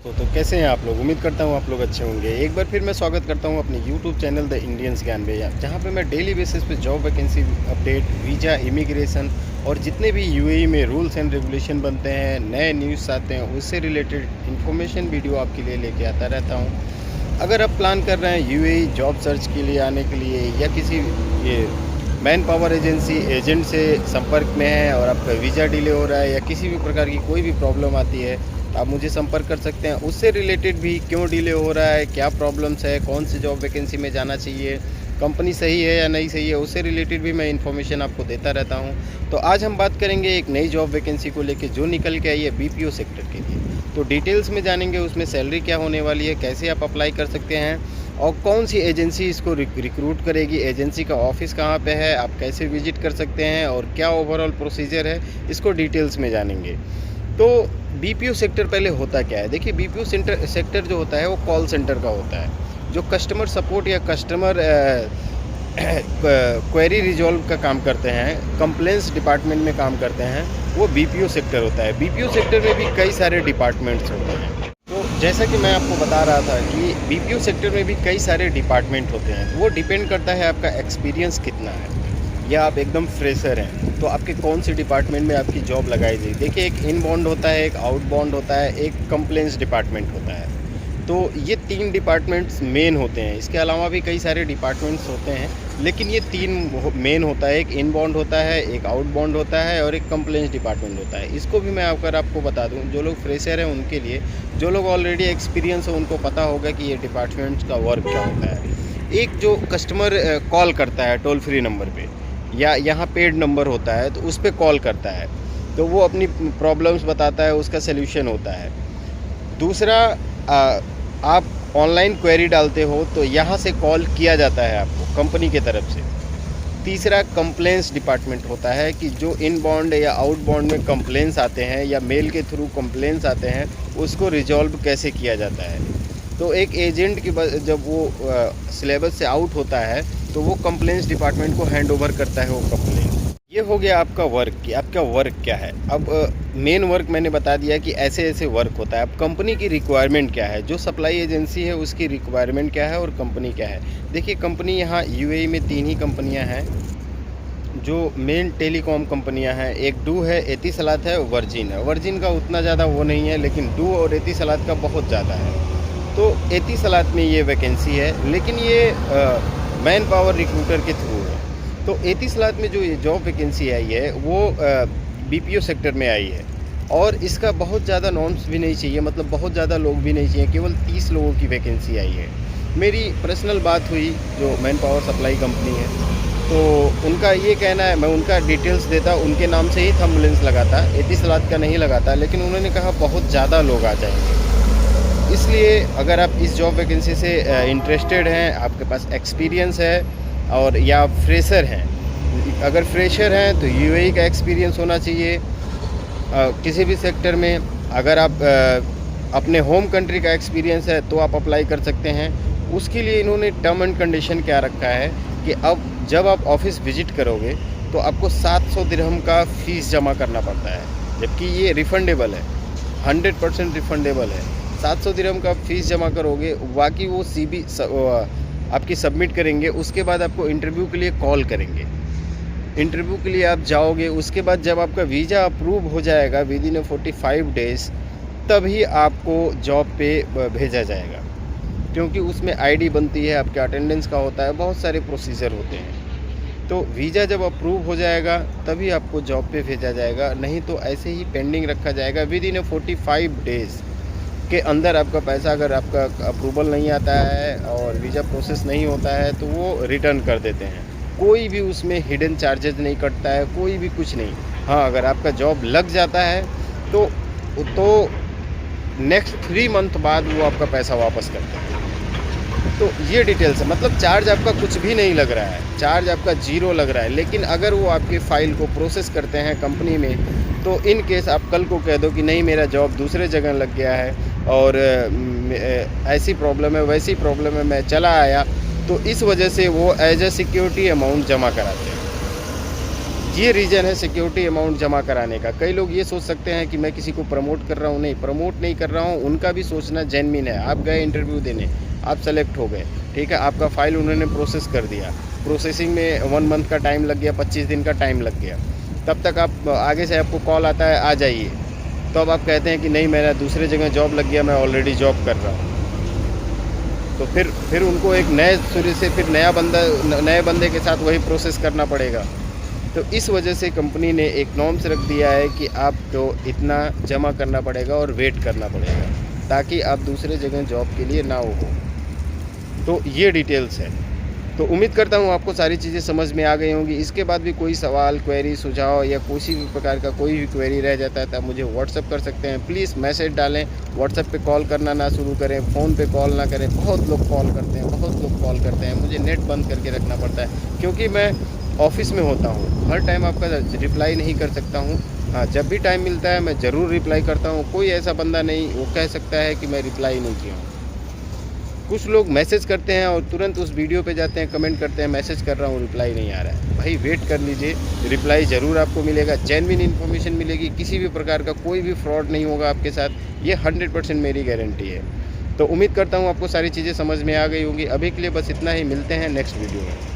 तो कैसे हैं आप लोग। उम्मीद करता हूँ आप लोग अच्छे होंगे। एक बार फिर मैं स्वागत करता हूँ अपने यूट्यूब चैनल द इंडियंस ज्ञान में, जहाँ पे मैं डेली बेसिस पे job vacancy update, visa, immigration और जितने भी यूएई में रूल्स एंड रेगुलेशन बनते हैं, नए न्यूज़ आते हैं, उससे रिलेटेड इन्फॉर्मेशन वीडियो आपके लिए लेके आता रहता हूँ। अगर आप प्लान कर रहे हैं यूएई जॉब सर्च के लिए आने के लिए, या किसी ये मैन पावर एजेंसी एजेंट से संपर्क में है और आपका वीज़ा डिले हो रहा है, या किसी भी प्रकार की कोई भी प्रॉब्लम आती है, आप मुझे संपर्क कर सकते हैं। उससे रिलेटेड भी क्यों डिले हो रहा है, क्या प्रॉब्लम्स है, कौन सी जॉब वैकेंसी में जाना चाहिए, कंपनी सही है या नहीं सही है, उससे रिलेटेड भी मैं इन्फॉर्मेशन आपको देता रहता हूं। तो आज हम बात करेंगे एक नई जॉब वैकेंसी को लेके जो निकल के आई है बीपीओ सेक्टर के लिए। तो डिटेल्स में जानेंगे उसमें सैलरी क्या होने वाली है, कैसे आप अप्लाई कर सकते हैं और कौन सी एजेंसी इसको रिक्रूट करेगी, एजेंसी का ऑफिस कहाँ पे है, आप कैसे विजिट कर सकते हैं और क्या ओवरऑल प्रोसीजर है, इसको डिटेल्स में जानेंगे। तो बीपीओ सेक्टर पहले होता क्या है। देखिए, बीपीओ सेक्टर जो होता है वो कॉल सेंटर का होता है। जो कस्टमर सपोर्ट या कस्टमर क्वेरी रिजॉल्व का काम करते हैं, कंप्लेंट्स डिपार्टमेंट में काम करते हैं, वो बीपीओ सेक्टर होता है। बीपीओ सेक्टर में भी कई सारे डिपार्टमेंट्स होते हैं। तो जैसा कि मैं आपको बता रहा था कि बीपीओ सेक्टर में भी कई सारे डिपार्टमेंट होते हैं। वो डिपेंड करता है आपका एक्सपीरियंस कितना है, या आप एकदम फ्रेशर हैं तो आपके कौन से डिपार्टमेंट में आपकी जॉब लगाई जाए। देखिए, एक इनबाउंड होता है, एक आउटबाउंड होता है, एक कंप्लेंट्स डिपार्टमेंट होता है। तो ये 3 डिपार्टमेंट्स मेन होते हैं। इसके अलावा भी कई सारे डिपार्टमेंट्स होते हैं, लेकिन ये 3 मेन होता है। एक इनबाउंड होता है, एक आउटबाउंड होता है और एक कंप्लेंट्स डिपार्टमेंट होता है। इसको भी मैं आपको बता दूं, जो लोग फ्रेशर हैं उनके लिए, जो लोग ऑलरेडी एक्सपीरियंस हो उनको पता होगा कि ये डिपार्टमेंट्स का वर्क क्या होता है। एक जो कस्टमर कॉल करता है टोल फ्री नंबर पे, या यहाँ पेड नंबर होता है, तो उस पर कॉल करता है, तो वो अपनी प्रॉब्लम्स बताता है, उसका सल्यूशन होता है। दूसरा, आप ऑनलाइन क्वेरी डालते हो तो यहाँ से कॉल किया जाता है आपको कंपनी के तरफ से। तीसरा, कंप्लेंट्स डिपार्टमेंट होता है कि जो इनबाउंड या आउटबाउंड में कंप्लेंट्स आते हैं या मेल के थ्रू कंप्लेंट्स आते हैं, उसको रिजॉल्व कैसे किया जाता है। तो एक एजेंट की जब वो सिलेबस से आउट होता है तो वो कंप्लेंट्स डिपार्टमेंट को हैंड ओवर करता है वो कंप्लेंट। ये हो गया आपका वर्क कि आपका वर्क क्या है। अब मेन वर्क मैंने बता दिया कि ऐसे ऐसे वर्क होता है। अब कंपनी की रिक्वायरमेंट क्या है, जो सप्लाई एजेंसी है उसकी रिक्वायरमेंट क्या है और कंपनी क्या है। देखिए, कंपनी यहाँ यूएई में 3 ही कंपनियाँ हैं जो मेन टेलीकॉम कंपनियां हैं। एक डू है, एतिसलात है, वर्जिन है। वर्जिन का उतना ज़्यादा वो नहीं है, लेकिन डू और एतिसलात का बहुत ज़्यादा है। तो एतिसलात में ये वैकेंसी है, लेकिन ये मैन पावर रिक्रूटर के थ्रू है। तो एतिसलात में जो ये जॉब वैकेंसी आई है वो बीपीओ सेक्टर में आई है, और इसका बहुत ज़्यादा नॉर्म्स भी नहीं चाहिए, मतलब बहुत ज़्यादा लोग भी नहीं चाहिए, केवल 30 लोगों की वैकेंसी आई है। मेरी पर्सनल बात हुई जो मैन पावर सप्लाई कंपनी है, तो उनका ये कहना है, मैं उनका डिटेल्स देता, उनके नाम से ही थंबनेल्स लगाता, एतिसलात का नहीं लगाता, लेकिन उन्होंने कहा बहुत ज़्यादा लोग आ जाएंगे। इसलिए अगर आप इस जॉब वैकेंसी से इंटरेस्टेड हैं, आपके पास एक्सपीरियंस है, और या आप फ्रेशर हैं। अगर फ्रेशर हैं तो यूएई का एक्सपीरियंस होना चाहिए किसी भी सेक्टर में। अगर आप अपने होम कंट्री का एक्सपीरियंस है तो आप अप्लाई कर सकते हैं। उसके लिए इन्होंने टर्म एंड कंडीशन क्या रखा है कि अब जब आप ऑफिस विजिट करोगे तो आपको 700 दिरहम का फ़ीस जमा करना पड़ता है, जबकि ये रिफ़ंडेबल है, 100% रिफ़ंडेबल है। 700 दिरहम का फ़ीस जमा करोगे, बाकी वो सीबी आपकी सबमिट करेंगे। उसके बाद आपको इंटरव्यू के लिए कॉल करेंगे, इंटरव्यू के लिए आप जाओगे। उसके बाद जब आपका वीज़ा अप्रूव हो जाएगा विद इन 45 डेज़, तभी आपको जॉब पे भेजा जाएगा, क्योंकि उसमें आईडी बनती है, आपके अटेंडेंस का होता है, बहुत सारे प्रोसीजर होते हैं। तो वीज़ा जब अप्रूव हो जाएगा तभी आपको जॉब पे भेजा जाएगा, नहीं तो ऐसे ही पेंडिंग रखा जाएगा। विद इन 45 डेज़ के अंदर आपका पैसा, अगर आपका अप्रूवल नहीं आता है और वीज़ा प्रोसेस नहीं होता है, तो वो रिटर्न कर देते हैं। कोई भी उसमें हिडन चार्जेस नहीं कटता है, कोई भी कुछ नहीं। हाँ, अगर आपका जॉब लग जाता है तो नेक्स्ट 3 मंथ बाद वो आपका पैसा वापस करते हैं। तो ये डिटेल्स है, मतलब चार्ज आपका कुछ भी नहीं लग रहा है, चार्ज आपका 0 लग रहा है। लेकिन अगर वो आपके फ़ाइल को प्रोसेस करते हैं कंपनी में, तो इन केस आप कल को कह दो कि नहीं, मेरा जॉब दूसरे जगह लग गया है और ऐसी प्रॉब्लम है, वैसी प्रॉब्लम है, मैं चला आया, तो इस वजह से वो एज ए सिक्योरिटी अमाउंट जमा कराते हैं। ये रीज़न है सिक्योरिटी अमाउंट जमा कराने का। कई लोग ये सोच सकते हैं कि मैं किसी को प्रमोट कर रहा हूँ, नहीं प्रमोट नहीं कर रहा हूँ, उनका भी सोचना जेन्युइन है। आप गए इंटरव्यू देने, आप सेलेक्ट हो गए, ठीक है, आपका फ़ाइल उन्होंने प्रोसेस कर दिया, प्रोसेसिंग में 1 मंथ का टाइम लग गया, 25 दिन का टाइम लग गया, तब तक आप आगे से आपको कॉल आता है आ जाइए, तो अब आप कहते हैं कि नहीं मेरा दूसरे जगह जॉब लग गया, मैं ऑलरेडी जॉब कर रहा हूँ। तो फिर उनको एक नए सिरे से फिर नए बंदे के साथ वही प्रोसेस करना पड़ेगा। तो इस वजह से कंपनी ने एक नॉर्म्स रख दिया है कि आपको इतना जमा करना पड़ेगा और वेट करना पड़ेगा, ताकि आप दूसरे जगह जॉब के लिए ना हो। तो ये डिटेल्स है। तो उम्मीद करता हूँ आपको सारी चीज़ें समझ में आ गई होंगी। इसके बाद भी कोई सवाल, क्वेरी, सुझाव या किसी भी प्रकार का कोई भी क्वेरी रह जाता है तो आप मुझे व्हाट्सअप कर सकते हैं। प्लीज़ मैसेज डालें, व्हाट्सअप पे कॉल करना ना शुरू करें, फ़ोन पे कॉल ना करें। बहुत लोग कॉल करते हैं, मुझे नेट बंद करके रखना पड़ता है क्योंकि मैं ऑफ़िस में होता हूँ, हर टाइम आपका रिप्लाई नहीं कर सकता हूँ। हाँ, जब भी टाइम मिलता है मैं ज़रूर रिप्लाई करता हूँ। कोई ऐसा बंदा नहीं वो कह सकता है कि मैं रिप्लाई नहीं किया हूँ। कुछ लोग मैसेज करते हैं और तुरंत उस वीडियो पे जाते हैं, कमेंट करते हैं मैसेज कर रहा हूँ रिप्लाई नहीं आ रहा है। भाई वेट कर लीजिए, रिप्लाई ज़रूर आपको मिलेगा, जेन्युइन इन्फॉर्मेशन मिलेगी, किसी भी प्रकार का कोई भी फ्रॉड नहीं होगा आपके साथ, ये 100% मेरी गारंटी है। तो उम्मीद करता हूँ आपको सारी चीज़ें समझ में आ गई होंगी। अभी के लिए बस इतना ही, मिलते हैं नेक्स्ट वीडियो में।